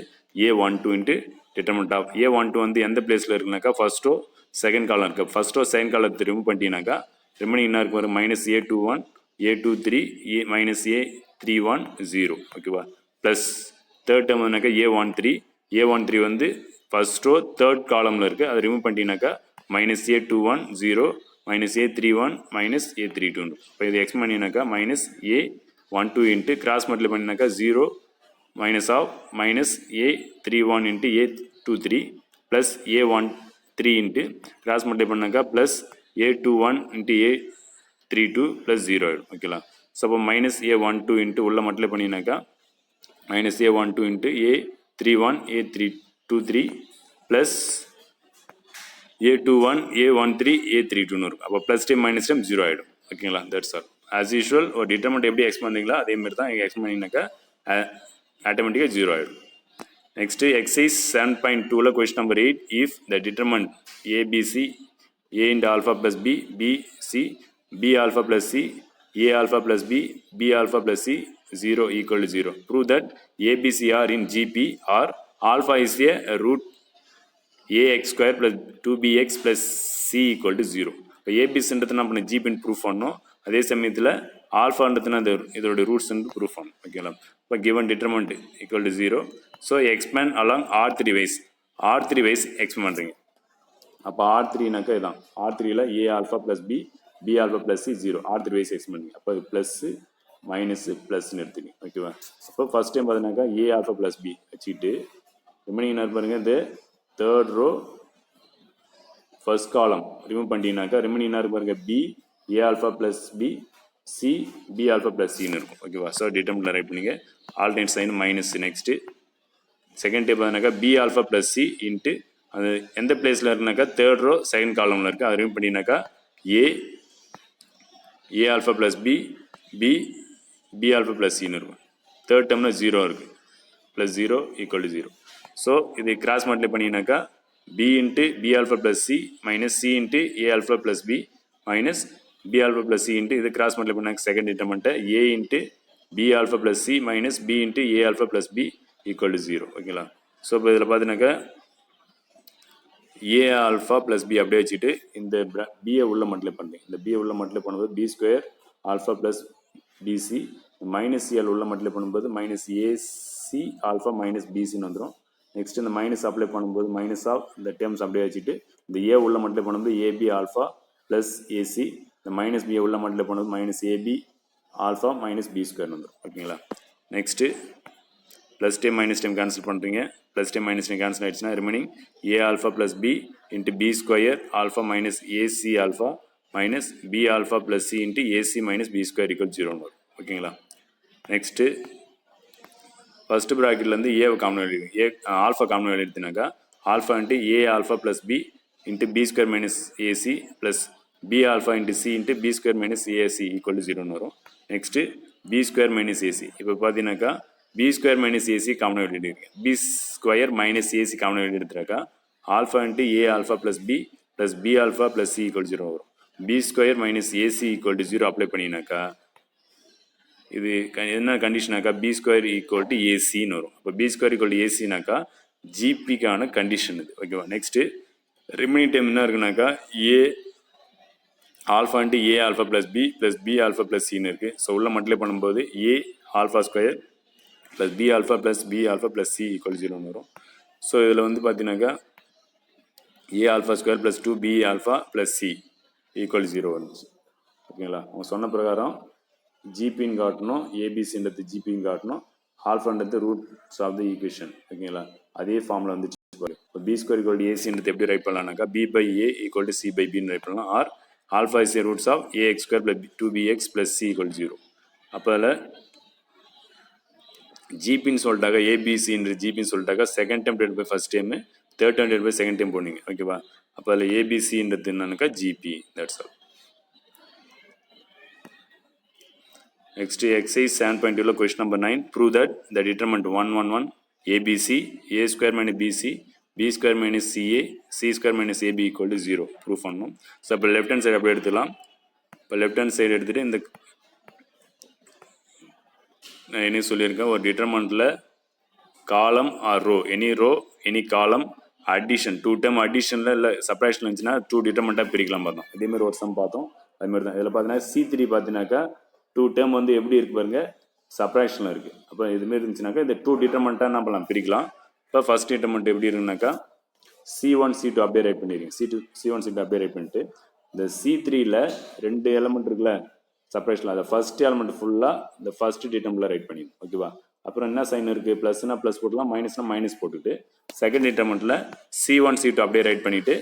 A12 × determinant of A12 வந்து எந்த பிளேஸில் இருக்குனாக்கா ஃபர்ஸ்ட் ரோ செகண்ட் காலம் இருக்குது. ஃபர்ஸ்ட் ரோ செகண்ட் காலத்தை ரிமூவ் பண்ணிட்டீங்கன்னாக்கா ரிமைனிங் என்ன இருக்கும், வரும் -A21 A23 -A31 0. ஓகேவா? ப்ளஸ் தேர்ட் டைம் வந்துனாக்கா A13 வந்து ஃபர்ஸ்ட் ரோ தேர்ட் காலமில் இருக்குது, அதை ரிமூவ் பண்ணிட்டீங்கன்னாக்கா -A21 0 -A31 -A32. இப்போ இது எக்ஸ் பண்ணினாக்கா -A12 × கிராஸ் மல்டிப்ளை பண்ணினாக்கா 0 -A31 × A23 plus A13 cross multiply பண்ணாக்கா ப்ளஸ் A21 × A32 ப்ளஸ் 0 ஆகிடும். ஓகேங்களா? ஸோ அப்போ -A12 உள்ள multiply பண்ணினாக்கா -A12 × A31 A23 plus A21 A13 A32 இருக்கும். அப்போ ப்ளஸ் டைம் மைனஸ் டைம் 0 ஆகிடும். ஓகேங்களா? That's all. ஆஸ் யூஷுவல் ஒரு டிட்டர்மெண்ட் எப்படி எக்ஸ்பெண்ட் பண்ணீங்களோ அதேமாதிரி தான் இங்கே எக்ஸ்பெண்ட் பண்ணினாக்கா ஆட்டோமேட்டிக்காக 0 ஆகிடும். நெக்ஸ்ட்டு எக்ஸசைஸ் 7.2ல question number 8. If the determinant ABC A into alpha plus B, B, C, B alpha plus C, A alpha plus B, B alpha plus C, 0 equal to 0. Prove that A, B, C are in GP or alpha is a root ax square plus 2bx plus c equal to 0. இப்போ ஏபிசின்றது நம்ம ஜிபின்னு proof பண்ணோம். அதே சமயத்தில் ஆல்ஃபான்றதுனா அந்த இதோட roots proof பண்ணணும். ஓகேங்களா? இப்போ given determinant equal to 0. So expand along R3 wise expand பண்ணுறீங்க. அப்போ R3னாக்கா இதுதான். R3ல A alpha plus B alpha plus C 0. R3 wise expand பண்ணுங்க. அப்போ ப்ளஸ்ஸு மைனஸு ப்ளஸ்ன்னு எடுத்துங்க. ஓகேவா? அப்போ ஃபர்ஸ்ட் டைம் பார்த்தீங்கன்னாக்கா ஏ ஆல்ஃபா ப்ளஸ் பி வச்சுக்கிட்டு ரிமைனிங் என்ன பாருங்க, இந்த third row first column remove பண்ணிட்டீங்கன்னாக்கா ரிமைனிங் என்ன இருக்கு பாருங்க, B A alpha plus B C B alpha plus சின்னு இருக்கும். ஓகேவா? ஸோ டிட்டர்மினன்ட் ரைட் பண்ணிங்க. Alternate sign minus. Next second type பார்த்தீங்கன்னாக்கா B alpha plus C into அது எந்த பிளேஸில் இருக்குனாக்கா தேர்ட் ரோ செகண்ட் காலமில் இருக்குது. அதை ரிமூவ் பண்ணிங்கனாக்கா A alpha plus B alpha plus சின்னு இருக்கும். தேர்ட் டேர்மில் 0 இருக்குது. Plus 0 equal to 0. ஸோ இது கிராஸ் மல்டிப்ளை பண்ணிங்கனாக்கா B into B alpha plus C minus C into A alpha plus B minus B alpha plus C into இது cross multiply பண்ணாக்க second டிட்டர்மெண்ட்டை A into B alpha plus C minus B into A alpha plus B equal to 0. ஓகேங்களா? So இப்போ இதில் பார்த்தீங்கன்னாக்கா A alpha plus B அப்படியே வச்சுட்டு இந்த பியை உள்ள மல்டிப்ளை பண்ணுறேன். இந்த பியை உள்ள மல்டிப்ளை பண்ணும்போது B square alpha plus BC minus சிஎல் உள்ள மல்டிப்ளை பண்ணும்போது மைனஸ் ஏசி ஆல்ஃபா மைனஸ் பிசின்னு வந்துடும். நெக்ஸ்ட் இந்த மைனஸ் அப்ளை பண்ணும்போது மைனஸ் ஆஃப் இந்த டேர்ம்ஸ் அப்படியே வச்சுட்டு இந்த ஏ உள்ள மல்டிப்ளை பண்ணும்போது ஏபி ஆல்ஃபா ப்ளஸ் ஏசி இந்த மைனஸ் பிஏ உள்ள மல்டிப்ளை பண்ணும்போது minus AB alpha minus B ஸ்கொயர்னு வந்துடும். ஓகேங்களா? Next plus time minus time cancel பண்ணுறீங்க. Plus time minus time cancel ஆகிடுச்சுன்னா remaining A alpha plus B into B square alpha minus AC alpha minus B alpha plus C into AC minus B square equal 0 வரும். ஓகேங்களா? Next first ப்ராக்கெட்லேருந்து ஏவை common எழுதி A alpha common எழுதினாக்கா alpha into A alpha plus B into B square minus AC plus B alpha into C into B square minus AC equal to 0 வரும். Next B square minus AC இப்போ பார்த்தீங்கன்னாக்கா B square minus AC common எழுதிருக்கு. B square minus AC common எழுதிட்டாக்கா alpha into A alpha plus B alpha plus C equal 0 வரும். B square minus AC equal to 0 apply பண்ணினாக்கா இது என்ன கண்டிஷனாக்கா B square equal to ஏசின்னு வரும். இப்போ பி ஸ்கொயர் ஈக்குவல் டு ஏசினாக்கா ஜிபிக்கான கண்டிஷன் இது. ஓகேவா? நெக்ஸ்ட்டு ரிமைனிங் டைம் என்ன இருக்குனாக்கா A alpha into A alpha plus B alpha plus சின்னு இருக்குது. ஸோ உள்ள மல்டிப்ளை பண்ணும்போது A alpha square plus B alpha plus C equal 0 வரும். ஸோ இதில் வந்து பார்த்தீங்கன்னாக்கா A alpha square plus 2 B alpha plus C equal 0 வந்துச்சு. ஓகேங்களா? அவங்க சொன்ன பிரகாரம் ஜிபின்னு காட்டணும், ஏபிசின்றது ஜிபின்னு காட்டணும், ஆல்ஃபான்றது ரூட்ஸ் ஆஃப் த ஈக்குவேஷன். ஓகேங்களா? அதே ஃபார்மில் வந்துச்சு. இப்போ பி ஸ்கொயர் ஈக்குவல் டு ஏசின்றது எப்படி ரைட் பண்ணலாம்னாக்கா B by A equal to C by பின்னு ரைட் பண்ணலாம். Or alpha is a roots of A X square plus 2bx plus C equal 0. அப்போ அதில் ஜிபின்னு சொல்லிட்டாக்கா ஏபிசின்ற ஜிபின்னு சொல்லிட்டாக்கா second time divide by first time third time divide by second time போனீங்க. ஓகேவா? அப்போ அதில் ஏபிசின்றது என்னன்னாக்கா GB. That's all. Next exercise 7.2 question number 9. Prove that the determinant 111 ABC a square minus bc b square minus ca c square minus ab equal to 0 proof பண்ணணும். So இப்போ left hand side அப்படியே எடுத்துக்கலாம். இப்போ left hand side எடுத்துகிட்டு இந்த நான் என்ன சொல்லியிருக்கேன், ஒரு டிட்டர்மெண்ட்டில் காலம் ஆர் ரோ எனி காலம் அடிஷன் 2 டைம் அடிஷனில் இல்லை சப்ராக்ஷன் இருந்துச்சுன்னா 2 டிட்டர்மெண்ட்டாக பிரிக்கலாம் பார்த்தோம். இதேமாதிரி ஒரு சம் பார்த்தோம். அதுமாதிரி தான் இதில் பார்த்தீங்கன்னா C3 பார்த்தீங்கன்னாக்கா 2 டேர்ம் வந்து எப்படி இருக்கு பாருங்க, சப்ராக்ஷனில் இருக்குது. அப்போ இதுமாரி இருந்துச்சுனாக்கா இந்த 2 டிட்டர்மெண்ட்டாக நம்மளாம் பிரிக்கலாம். இப்போ ஃபர்ஸ்ட் டிட்டர்மெண்ட் எப்படி இருக்குனாக்கா C1 C2 அப்படியே ரைட் பண்ணிடுங்க. C1 C2 அப்படியே ரைட் பண்ணிட்டு இந்த C3ல 2 எலமெண்ட் இருக்குல்ல சப்ராக்ஷனில், அதை ஃபர்ஸ்ட் எலமெண்ட் ஃபுல்லாக இந்த ஃபர்ஸ்ட் டிட்டர்மெண்ட்டில் ரைட் பண்ணிடுங்க. ஓகேவா? அப்புறம் என்ன சைன் இருக்குது, ப்ளஸ்னா ப்ளஸ் போட்டுக்கலாம், மைனஸ்னா மைனஸ் போட்டுட்டு செகண்ட் டிட்டர்மெண்ட்டில் C1 C2 அப்படியே ரைட் பண்ணிவிட்டு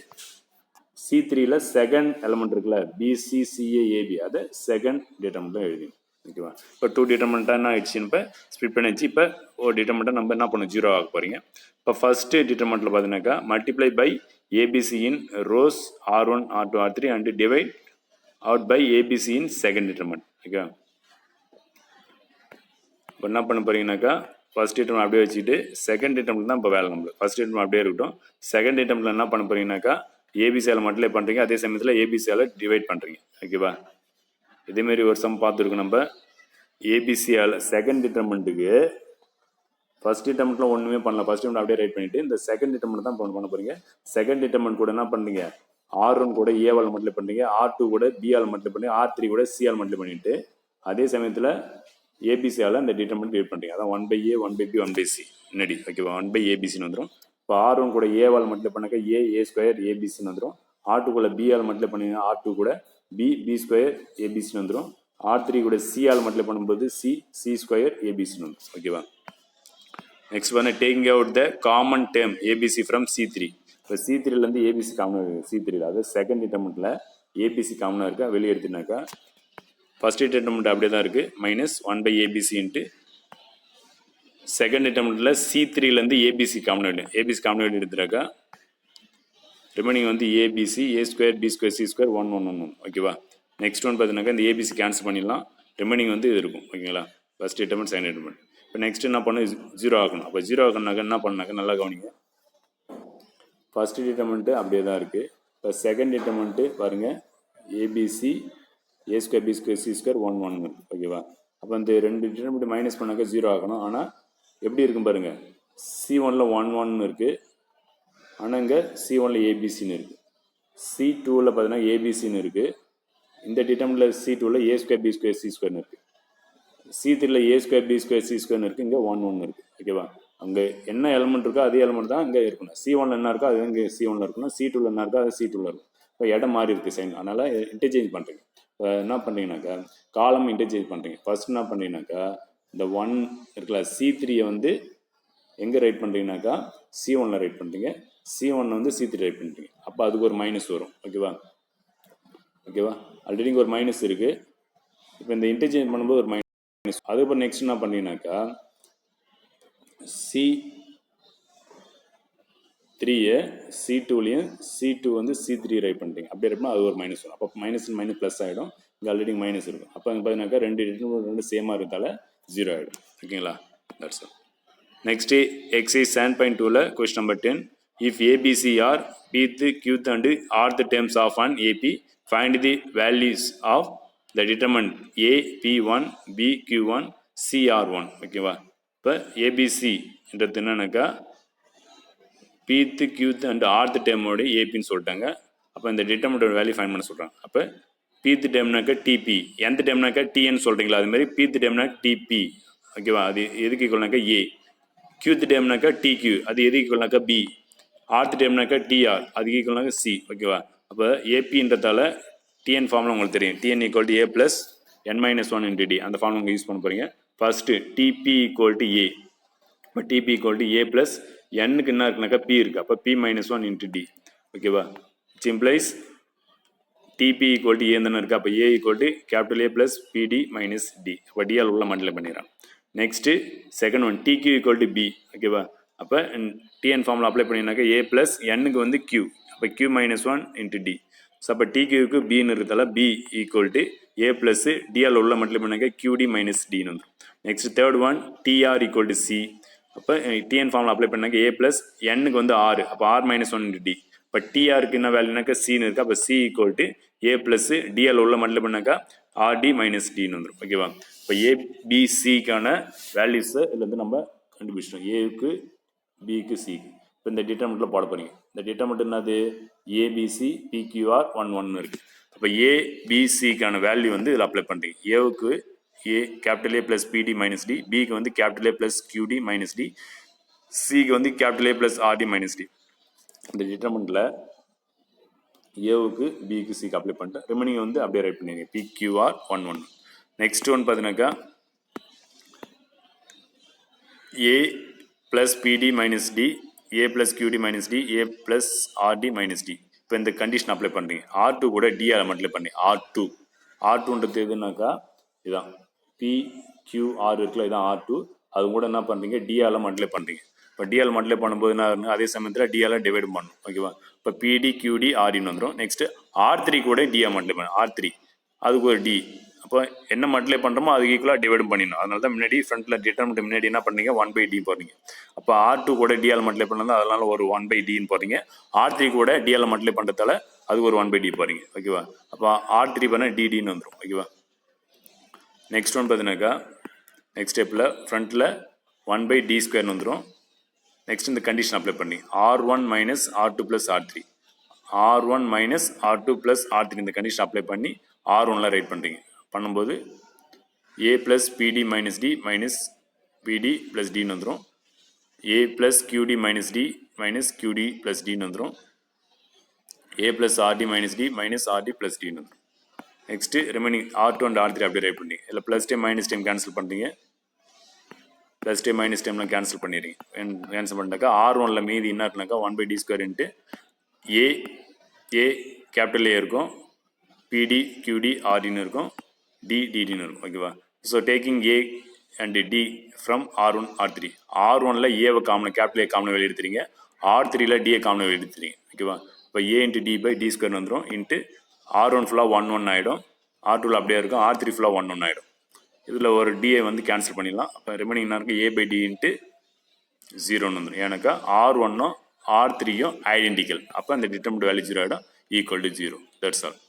C3ல செகண்ட் எலமெண்ட் இருக்குல்ல BCCAAB அதை செகண்ட் டிட்டர்மெண்ட்டாக எழுதி. ஓகேவா? இப்போ 2 டிட்டர்மெண்ட்டாக என்ன ஆயிடுச்சுன்னு இப்போ ஸ்பிட் பண்ணிச்சு. இப்போ ஒரு டிட்டர்மெண்ட்டாக நம்ம என்ன பண்ணணும், 0 ஆக போகிறீங்க. இப்போ ஃபர்ஸ்ட்டு டிட்டர்மெண்ட்டில் பார்த்தீங்கன்னாக்கா multiply by ABC in rows R1 R2 R3 and divide out by ABC in second determinant. Okay, இப்போ என்ன பண்ண போகிறீங்கன்னாக்கா ஃபர்ஸ்ட் டிட்டர்மெண்ட் அப்படியே வச்சுட்டு செகண்ட் டிட்டர்மெண்ட் தான் இப்போ வேலை நம்மளுக்கு. ஃபர்ஸ்ட் டிட்டர்மெண்ட் அப்படியே இருக்கட்டும். செகண்ட் டிட்டர்மெண்ட்டில் என்ன பண்ண போகிறீங்கன்னாக்கா ஏபிசியால் மல்டிப்ளை பண்ணுறீங்க, அதே சமயத்தில் ஏபிசியால் டிவைட் பண்ணுறீங்க. ஓகேவா? இதேமாரி ஒரு சம் பார்த்துருக்கோம் நம்ம. ஏபிசியால் செகண்ட் டிட்டர்மெண்ட்டுக்கு ஃபர்ஸ்ட் டிட்டர்மெண்ட்டில் ஒன்றுமே பண்ணல, ஃபர்ஸ்ட் டிட்டர்மெண்ட் அப்படியே ரைட் பண்ணிவிட்டு இந்த செகண்ட் டிட்டர்மெண்ட் தான் பண்ண போகிறீங்க. செகண்ட் டிட்டர்மெண்ட் கூட என்ன பண்ணுறீங்க, R1 கூட ஏவால் மல்டிப்ளை பண்ணுறீங்க, R2 கூட பிஆல் மல்டிப்ளை பண்ணி, R3 கூட சிஆல் மல்டிப்ளை பண்ணிவிட்டு அதே சமயத்தில் ஏபிசியால் அந்த டிட்டர்மெண்ட் கிரியேட் பண்ணுறீங்க. அதான் 1/A 1/B 1/C முன்னாடி. ஓகேவா? 1/ABCன்னு வந்துடும். இப்போ R1 கூட ஏவால் மல்டிப்ளை பண்ணாக்க ஏ ஸ்கொயர் ஏபிசின்னு வந்துடும். R2 கூட பிஆல் மல்டிப்ளை பண்ணிங்கன்னா R2 கூட பி ஸ்கொயர் ஏபிசின்னு வந்துடும். R3 கூட சிஆல் மல்டிப்ளை பண்ணும்போது சி ஸ்கொயர் ஏபிசின்னு வந்துடும். ஓகேவா? நெக்ஸ்ட் வந்து taking out the common term ABC from C3. இப்போ C3லேருந்து ஏபிசி காமனாக இருக்குது. C3ல அது செகண்ட் டிட்டர்மெண்ட்டில் ஏபிசி காமனாக இருக்கா, வெளியே எடுத்துனாக்கா ஃபர்ஸ்ட் டிட்டர்மெண்ட் அப்படியே தான் இருக்குது, -1/ABC இன்ட்டு செகண்ட் டிட்டர்மெண்ட்டில் C3லேருந்து ஏபிசி காமனாக ஏபிசி காமனாக எடுத்துனாக்கா ரிமைனிங் வந்து ABC A square B square C square 1 1 1 1. ஓகேவா? நெக்ஸ்ட் ஒன் பார்த்தீங்கன்னாக்கா இந்த ஏபிசி கேன்சல் பண்ணிடலாம், ரிமைனிங் வந்து இது இருக்கும். ஓகேங்களா? First determinant second determinant. இப்போ நெக்ஸ்ட் என்ன பண்ணணும், 0 ஆகணும். அப்போ 0 ஆகணுனாக்கா என்ன பண்ணாக்கா நல்லா கவனிங்க. ஃபர்ஸ்ட் டிட்டர்மெண்ட்டு அப்படியே தான் இருக்குது. இப்போ செகண்ட் டிட்டர்மெண்ட்டு பாருங்கள், ABC A square B square C square 1 1 இருக்குது. ஓகேவா? அப்போ இந்த ரெண்டு டிட்டர்மெண்ட் மைனஸ் பண்ணாக்கா 0 ஆகணும். ஆனால் எப்படி இருக்கும் பாருங்கள், C1ல் 1 1 இருக்குது, ஆனால் இங்கே C1ல் ஏபிசின்னு இருக்குது. C2ல் பார்த்தீங்கன்னா ஏபிசின்னு இருக்குது. இந்த டிட்டர்மெண்ட்டில் C2ல் ஏ ஸ்கொயர் பி ஸ்கொயர் சி ஸ்கொயர்னு இருக்குது. C3ல் ஏ ஸ்கொயர் பி ஸ்கொயர் சி ஸ்கொயர்னு இருக்குது. இங்கே 1 1 இருக்குது. ஓகேவா? அங்கே என்ன எலமெண்ட் இருக்கோ அதே எலமெண்ட் தான் இங்கே இருக்கணும். C1ல் என்ன இருக்கோ அது இங்கே C1ல் இருக்கணும், C2ல் என்ன இருக்கோ அது C2ல் இருக்கும். இப்போ இடம் மாறி இருக்குது சைன், அதனால் இன்டர்சேஞ்ச் பண்ணுறீங்க. இப்போ என்ன பண்ணுறீங்கனாக்கா காலம் இன்டர்சேஞ்ச் பண்ணுறீங்க. ஃபர்ஸ்ட் என்ன பண்ணுறீங்கனாக்கா இந்த 1 இருக்குல்ல, C3யை வந்து எங்கே ரைட் பண்ணுறீங்கனாக்கா C1ல் ரைட் பண்ணுறீங்க, C1 வந்து C3 ரைட் பண்ணுறீங்க. அப்போ அதுக்கு ஒரு மைனஸ் வரும். ஓகேவா? ஆல்ரெடி இங்கே ஒரு மைனஸ் இருக்குது. இப்போ இந்த இன்டர்சேஞ்ச் பண்ணும்போது ஒரு மைனஸ். அதுக்கப்புறம் நெக்ஸ்ட் என்ன பண்ணீங்கன்னாக்கா C3யை C2லையும் C2 வந்து C3 ரைட் பண்ணுறீங்க. அப்படியே இருப்போம், அது ஒரு மைனஸ் வரும். அப்போ மைனஸ் மைனஸ் ப்ளஸ் ஆகிடும். இங்கே ஆல்ரெடி மைனஸ் இருக்கும். அப்போ அங்கே பார்த்தீங்கன்னாக்கா ரெண்டு சேமாக இருக்கிறதால 0 ஆகிடும். ஓகேங்களா? That's all. நெக்ஸ்ட் எக்ஸைஸ் 7.2ல question number 10. If ABC are Pth, Qth and R the terms of an AP, find the values of the determinant A P1 B Q1 C R1. ஓகேவா? இப்போ ஏபிசின்றது என்னன்னாக்கா Pth, Qth and R the termோட ஏபின்னு சொல்லிட்டாங்க. அப்போ இந்த டிட்டர்மினோட value find பண்ண சொல்கிறாங்க. அப்போ Pth டேம்னாக்கா DP, எந்த டேம்னாக்கா டிஎன்னு சொல்கிறீங்களா, அதுமாதிரி Pth டேம்னாக்கா டிபி. ஓகேவா? அது எதுக்கு ஈக்குவல்னாக்கா ஏ. Qth டேம்னாக்கா டிக்யூ, அது எதுக்கு ஈக்குவல்னாக்கா பி. ஆர்த் டேம்னாக்கா டிஆர், அதுக்கு ஈக்குவல்னாக்கா சி. ஓகேவா? அப்போ ஏபின்றதால டிஎன் ஃபார்முலா உங்களுக்கு தெரியும். TN equal to A plus n-1 into D. அந்த ஃபார்முலா உங்களுக்கு யூஸ் பண்ண போகிறீங்க. First TP equal to A. இப்போ TP equal to A plus என்னுக்கு என்ன இருக்குனாக்கா பி இருக்குது. அப்போ P-1 இன்ட்டு டி. ஓகேவா? It's implies TP equal to A தானே இருக்குது. அப்போ A equal to capital A plus PD minus D. அப்போ டிஆல் உள்ள மல்டிப்ளை பண்ணிடுறாங்க. Next second one TQ equal to B. ஓகேவா? அப்போ டிஎன் ஃபார்முலா அப்ளை பண்ணினாக்கா ஏ ப்ளஸ் என்னுக்கு வந்து கியூ. அப்போ Q-1 இன்ட்டு டி. ஸோ அப்போ டிக்யூக்கு பின்னு இருக்கிறதால B equal to A plus டிஆல் உள்ள மல்டிப்ளை பண்ணாக்கா QD மைனஸ் டின்னு வந்துடும். Next third one TR equal to C. அப்போ டிஎன் ஃபார்முலா அப்ளை பண்ணாக்க ஏ ப்ளஸ் என்னுக்கு வந்து ஆறு. அப்போ R-1 இன்ட்டு டி. இப்போ டிஆருக்கு என்ன வேல்யூனாக்கா சின்னு இருக்குது. அப்போ C equal to A plus டிஎல் உள்ள மல்டிப்ளை பண்ணாக்கா ஆர்டி மைனஸ் டின்னு வந்துடும். ஓகேவா? இப்போ ஏபிசிக்கான வேல்யூஸை இதில் வந்து நம்ம கண்டுபிடிச்சிட்டோம். ஏவுக்கு பிக்கு சிக்கு. இப்போ இந்த டிட்டர்மெண்ட்டில் போட போகிறீங்க. இந்த டிட்டர்மெண்ட் என்னது, ஏபிசி பிக்யூஆர் 1 1 இருக்குது. அப்போ ஏபிசிக்கான வேல்யூ வந்து இதில் அப்ளை பண்ணுறீங்க. ஏவுக்கு A capital A plus PD minus D, பிக்கு வந்து capital A plus QD minus D, சிக்கு வந்து capital A plus RD minus D. இந்த டிட்டர்மெண்ட்டில் ஏவுக்கு பிக்கு சிக்கு அப்ளை பண்ணிட்டு ரிமைனிங் வந்து அப்படியே ரைட் பண்ணிடுங்க. பிக்யூஆர் 1 1. நெக்ஸ்ட் ஒன் பார்த்தீங்கன்னாக்கா ஏ ப்ளஸ் பிடி மைனஸ் டி, ஏ ப்ளஸ் கியூடி மைனஸ் டி, ஏ ப்ளஸ் ஆர்டி மைனஸ் டி. இப்போ இந்த கண்டிஷன் அப்ளை பண்ணுறீங்க. R2 கூட டிஆர் மல்டிப்ளை பண்ணி R2ன்றது எதுனாக்கா இதுதான் PQR இருக்குல்ல, இதுதான் R2. அது கூட என்ன பண்ணுறீங்க, டிஆர்ல மல்டிப்ளை பண்ணுறீங்க. இப்போ டிஆர் மல்டிப்ளை பண்ணும்போது என்ன, அதே சமயத்தில் டிஆர்ல டிவைட் பண்ணணும். ஓகேவா? இப்போ PD QD RDன்னு வந்துடும். நெக்ஸ்ட் R3 கூட டிஆர் மல்டிப்ளை பண்ணணும். R3 அதுக்கு ஒரு டி. அப்போ என்ன மல்டிப்ளை பண்ணுறோமோ அதுக்கு ஈக்குவலாக டிவைடும் பண்ணிடணும். அதனால தான் முன்னாடி ஃப்ரண்ட்டில் டிட்டர்மினன்ட் முன்னாடி என்ன பண்ணீங்க 1/d போடுறீங்க. அப்போ R2 கூட டிஆல் மல்டிப்ளை பண்ணது அதனால ஒரு 1/dன்னு போடுறீங்க. R3 கூட டிஆல் மல்டிப்ளை பண்ணுறதால அது ஒரு 1/d போடுறீங்க. ஓகேவா? அப்போ R3 பண்ண டிடின்னு வந்துடும். ஓகேவா? நெக்ஸ்ட் ஒன் பார்த்தீங்கன்னாக்கா நெக்ஸ்ட் ஸ்டெப்பில் ஃப்ரண்ட்டில் 1/d² வந்துடும். நெக்ஸ்ட் இந்த கண்டிஷன் அப்ளை பண்ணி R1 minus R2 plus R3 R1 minus R2 plus R3 இந்த கண்டிஷன் அப்ளை பண்ணி R1ல ரைட் பண்ணுறீங்க. பண்ணும்போது A plus PD minus D minus PD plus Dன்னு வந்துடும். A plus QD minus D minus QD plus Dன்னு வந்துடும். A plus RD minus D minus RD plus Dன்னு வந்துடும். Next remaining R2 and R3 அப்படியே ரைட் பண்ணி இல்லை plus time minus time cancel பண்ணுறீங்க. ப்ளஸ் டைம் மைனஸ் டைம்லாம் கேன்சல் பண்ணிடுறீங்க. கேன்சல் பண்ணிட்டாக்கா R1ல மீதி என்ன இருக்குனாக்கா 1/d² இன்ட்டு ஏ கேபிட்டல் ஏ இருக்கும், பிடி கியூடி ஆர்டின்னு இருக்கும், டிடின்னு இருக்கும். ஓகேவா? So taking A and D from R1 R3 R1ல ஏவை காமன் கேபிட்டல் ஏ காமன் வெளியே எடுத்துறீங்க, R3ல டிஏ காமன் வெளியே எடுத்துறீங்க. ஓகேவா? இப்போ A into D by d² வந்துடும் இன்ட்டு R1 ஃபுல்லாக 1 ஆகிடும், R2ல அப்படியே இருக்கும், R3 ஃபுல்லாக 1 ஆகிடும். இதில் ஒரு டிஏ வந்து கேன்சல் பண்ணிடலாம். அப்போ ரிமைனிங் என்ன இருக்குது A/D இன்ட்டு 0ன்னு வந்துடும். ஏன்னாக்கா R1ம் R3யும் ஐடென்டிக்கல். அப்போ அந்த டிட்டர்மினன்ட் வேல்யூ 0 ஆகிடும், ஈக்குவல் டு 0. That's all.